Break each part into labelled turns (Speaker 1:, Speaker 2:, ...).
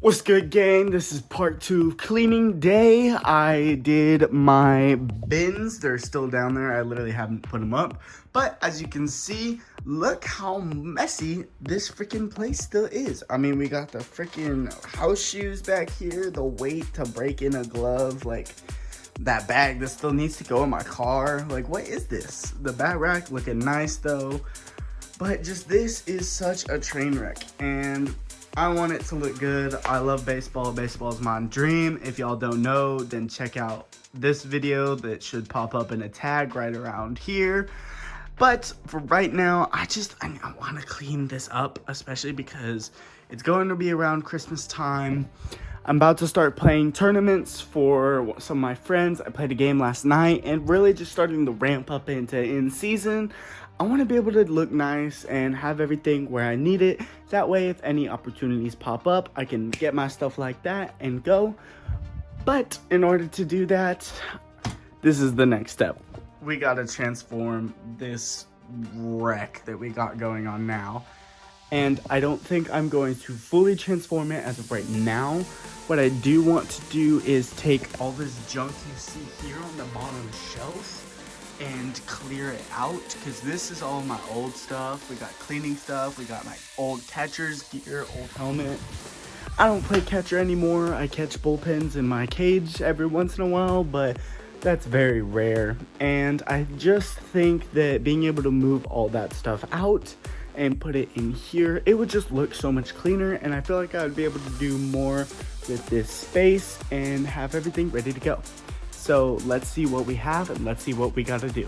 Speaker 1: What's good, gang? This is part 2 of cleaning day. I did my bins. They're still down there. I literally haven't put them up. But as you can see, look how messy this freaking place still is. I mean, we got the freaking house shoes back here, the weight to break in a glove, like that bag that still needs to go in my car. Like, what is this? The bag rack looking nice though. But just this is such a train wreck, and I want it to look good. I love baseball. Baseball is my dream. If y'all don't know, then check out this video that should pop up in a tag right around here. But for right now, I want to clean this up, especially because it's going to be around Christmas time. I'm about to start playing tournaments for some of my friends. I played a game last night and really just starting to ramp up into in season. I want to be able to look nice and have everything where I need it. That way, if any opportunities pop up, I can get my stuff like that and go. But in order to do that, this is the next step. We got to transform this wreck that we got going on now. And I don't think I'm going to fully transform it as of right now. What I do want to do is take all this junk you see here on the bottom shelf and clear it out, because this is all my old stuff. We got cleaning stuff, we got my old catcher's gear, old helmet. I don't play catcher anymore. I catch bullpens in my cage every once in a while, but that's very rare. And I just think that being able to move all that stuff out and put it in here, it would just look so much cleaner, and I feel like I would be able to do more with this space and have everything ready to go. So let's see what we have and let's see what we gotta do.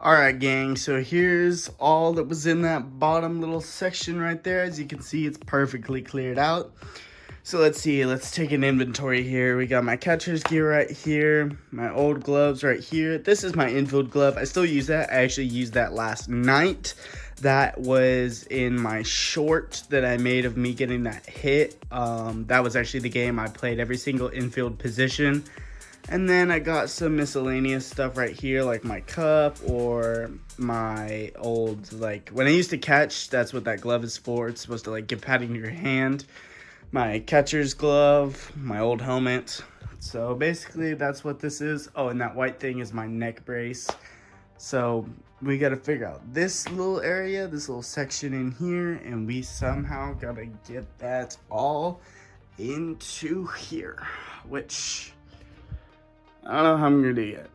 Speaker 1: Alright, gang, so here's all that was in that bottom little section right there. As you can see, it's perfectly cleared out. So let's see, let's take an inventory here. We got my catcher's gear right here, my old gloves right here. This is my infield glove. I still use that. I actually used that last night. That was in my short that I made of me getting that hit. That was actually the game I played every single infield position. And then I got some miscellaneous stuff right here, like my cup or my old, like, when I used to catch, that's what that glove is for. It's supposed to, like, give patting to your hand. My catcher's glove, my old helmet. So basically, that's what this is. Oh, and that white thing is my neck brace. So we got to figure out this little area, this little section in here, and we somehow got to get that all into here, which I don't know how I'm gonna do yet.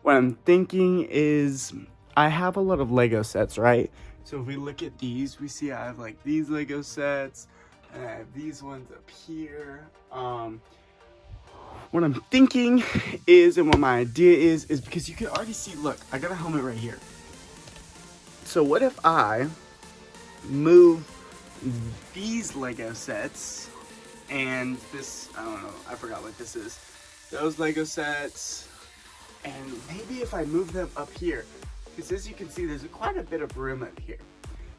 Speaker 1: What I'm thinking is, I have a lot of Lego sets, right? So if we look at these, we see I have like these Lego sets, and I have these ones up here. What I'm thinking is, and what my idea is because you can already see, look, I got a helmet right here. So what if I move these Lego sets and this, I don't know, I forgot what this is. Those Lego sets, and maybe if I move them up here, because as you can see, there's quite a bit of room up here.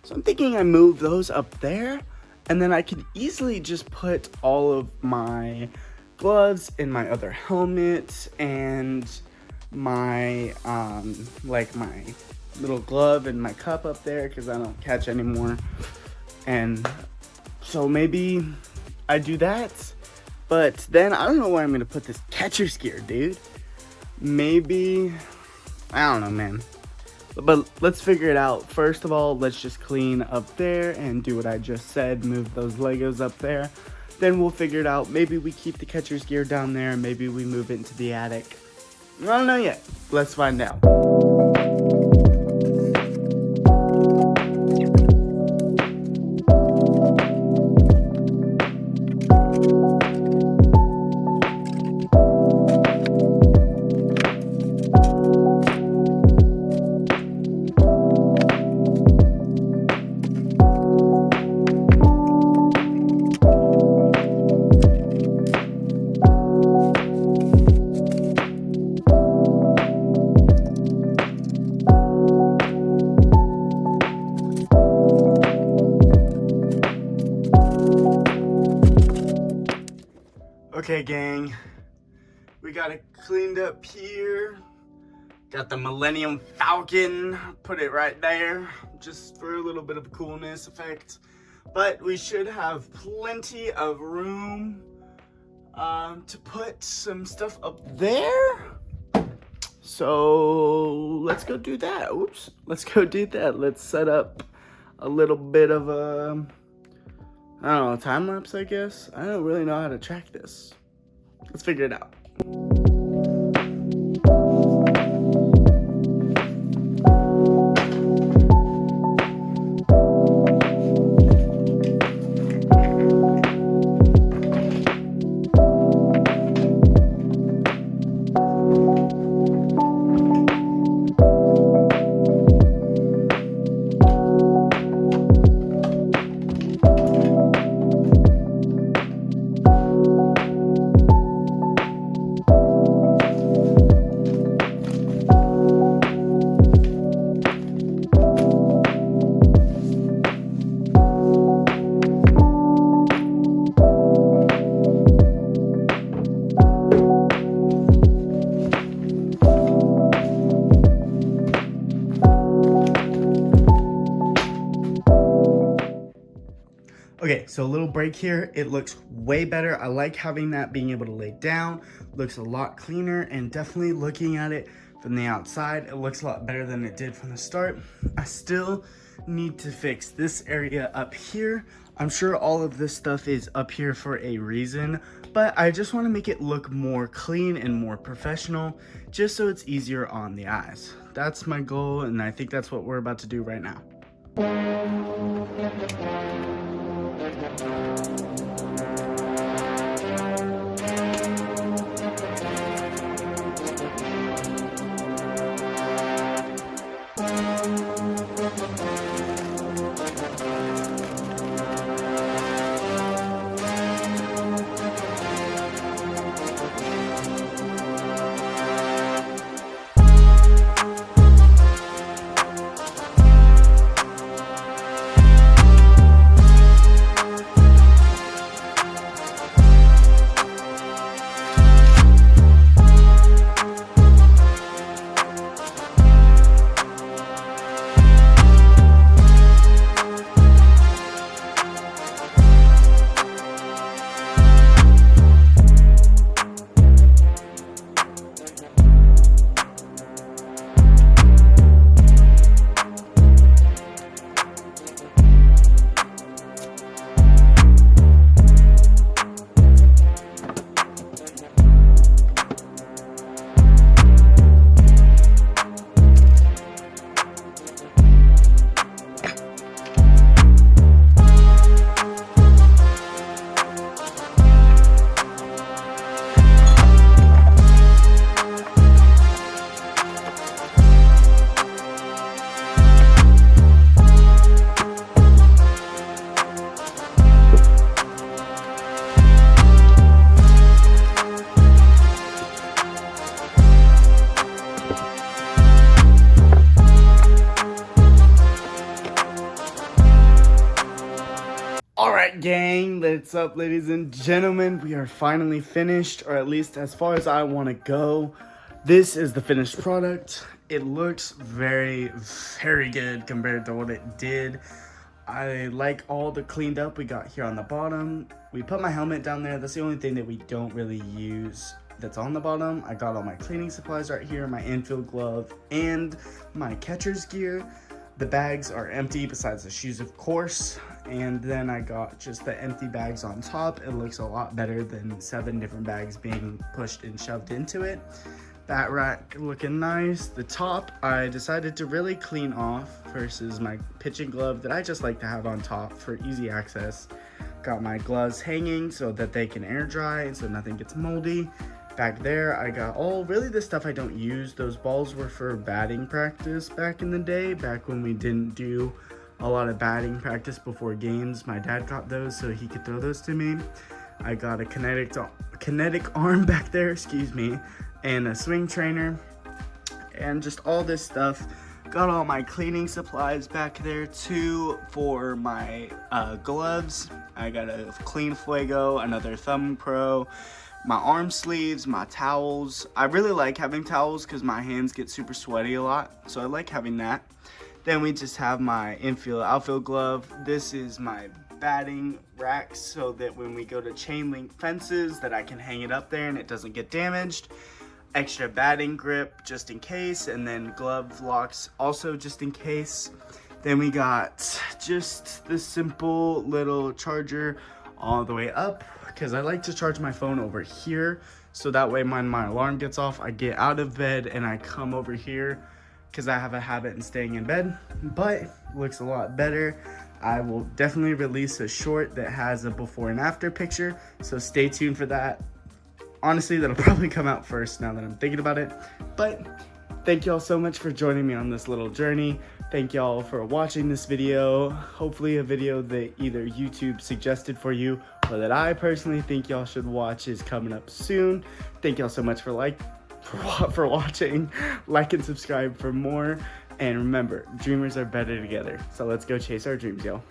Speaker 1: So I'm thinking I move those up there, and then I can easily just put all of my gloves in my other helmet and my, like my little glove and my cup up there because I don't catch anymore. And so maybe I do that. But then I don't know where I'm gonna put this catcher's gear, dude. Maybe, I don't know, man. But let's figure it out. First of all, let's just clean up there and do what I just said, move those Legos up there. Then we'll figure it out. Maybe we keep the catcher's gear down there. Maybe we move it into the attic. I don't know yet. Let's find out. Okay, gang, we got it cleaned up here. Got the Millennium Falcon, put it right there, just for a little bit of a coolness effect. But we should have plenty of room to put some stuff up there. So let's go do that. Oops, let's go do that. Let's set up a little bit of a, I don't know, time lapse, I guess. I don't really know how to track this. Let's figure it out. Okay, so a little break here. It looks way better. I like having that, being able to lay down. Looks a lot cleaner, and definitely looking at it from the outside, it looks a lot better than it did from the start. I still need to fix this area up here. I'm sure all of this stuff is up here for a reason, but I just want to make it look more clean and more professional, just so it's easier on the eyes. That's my goal, and I think that's what we're about to do right now. Alright, gang, what's up, ladies and gentlemen? We are finally finished, or at least as far as I want to go. This is the finished product. it looks very, very good compared to what it did. I like all the cleaned up we got here on the bottom. We put my helmet down there. That's the only thing that we don't really use that's on the bottom. I got all my cleaning supplies right here, my infield glove and my catcher's gear. The bags are empty besides the shoes, of course. And then I got just the empty bags on top. It looks a lot better than 7 different bags being pushed and shoved into it. Bat rack looking nice. The top I decided to really clean off versus my pitching glove that I just like to have on top for easy access. Got my gloves hanging so that they can air dry and so nothing gets moldy. Back there I got really the stuff I don't use. Those balls were for batting practice back in the day, back when we didn't do a lot of batting practice before games. My dad got those so he could throw those to me. I got a kinetic arm back there, excuse me, and a swing trainer, and just all this stuff. Got all my cleaning supplies back there too for my gloves. I got a clean Fuego, another Thumb Pro, my arm sleeves, my towels. I really like having towels because my hands get super sweaty a lot, so I like having that. Then we just have my outfield glove. This is my batting rack so that when we go to chain link fences that I can hang it up there and it doesn't get damaged. Extra batting grip just in case, and then glove locks also just in case. Then we got just the simple little charger all the way up because I like to charge my phone over here, so that way when my alarm gets off I get out of bed and I come over here because I have a habit in staying in bed. But looks a lot better. I will definitely release a short that has a before and after picture, so stay tuned for that. Honestly, that'll probably come out first now that I'm thinking about it. But thank y'all so much for joining me on this little journey. Thank y'all for watching this video. Hopefully a video that either YouTube suggested for you or that I personally think y'all should watch is coming up soon. Thank y'all so much for watching. Like and subscribe for more. And remember, dreamers are better together. So let's go chase our dreams, y'all.